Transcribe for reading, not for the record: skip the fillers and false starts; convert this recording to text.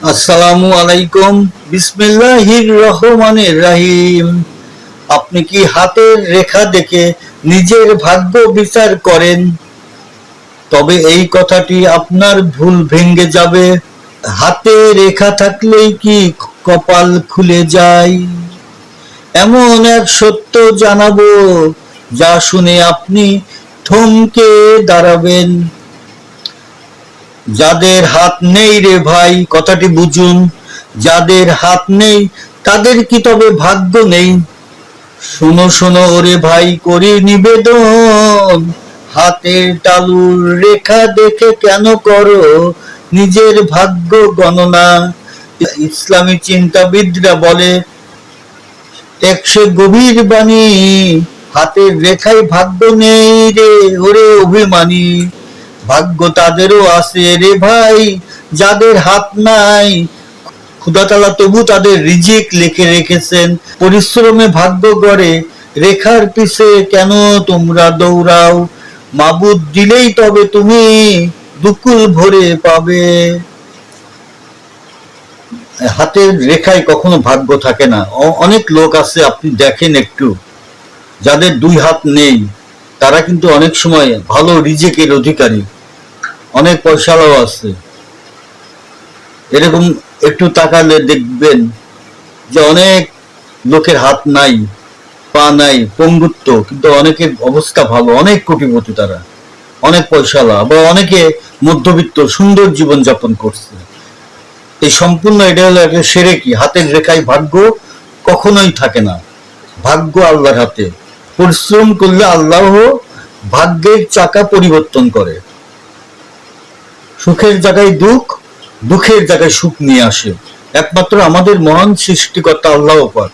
আসসালামু আলাইকুম। বিসমিল্লাহির রহমানির রহিম। আপনি কি হাতের রেখা দেখে নিজের ভাগ্য বিচার করেন? তবে এই কথাটি আপনার ভুল ভেঙে যাবে। হাতে রেখা থাকলেই কি কপাল খুলে যায়? এমন এক সত্য জানাবো যা শুনে আপনি থমকে দাঁড়াবেন। যাদের হাত নেই রে ভাই, কথাটি বুঝুন। যাদের হাত নেই তাদের কি তবে ভাগ্য নেই? শোনো শোনো ওরে ভাই, করি নিবেদন, হাতের তালুর রেখা দেখে কেন করো নিজের ভাগ্য গণনা? ইসলামী চিন্তাবিদরা বলে, একশো গভীর বাণী, হাতের রেখায় ভাগ্য নেই রে ওরে অভিমানী। ভাগ্য তাদেরও আছে রে ভাই যাদের হাত নাই। খোদা তাআলা তবু তাদের রিজিক লিখে রেখেছেন। পরিশ্রমে ভাগ্য গড়ে, রেখার পিছে কেন তোমরা দৌড়াও? মাবুদ দিলেই তবে তুমি দুকুল ভরে পাবে। হাতের রেখায় কখনো ভাগ্য থাকে না। অনেক লোক আছে, আপনি দেখেন একটু, যাদের দুই হাত নেই, তারা কিন্তু অনেক সময় ভালো রিজিকের অধিকারী, অনেক পয়সাও আছে। এরকম একটু তাকালে দেখবেন যে অনেক লোকের হাত নাই, পা নাই, পঙ্গুত্ব, কিন্তু অনেকের অবস্থা ভালো, অনেক কোটিপতি, তারা অনেক পয়সাওয়ালা, বা অনেকে মধ্যবিত্ত সুন্দর জীবন যাপন করছে। এই সম্পূর্ণ এটা হলো একটা সেরেকি। হাতের রেখায় ভাগ্য কখনোই থাকে না। ভাগ্য আল্লাহর হাতে। পরিশ্রম করলে আল্লাহ ভাগ্যের চাকা পরিবর্তন করে। সুখের জায়গায় দুঃখ, দুঃখের জায়গায় সুখ নিয়ে আসে। একমাত্র আমাদের মহান সৃষ্টিকর্তা আল্লাহ পাক।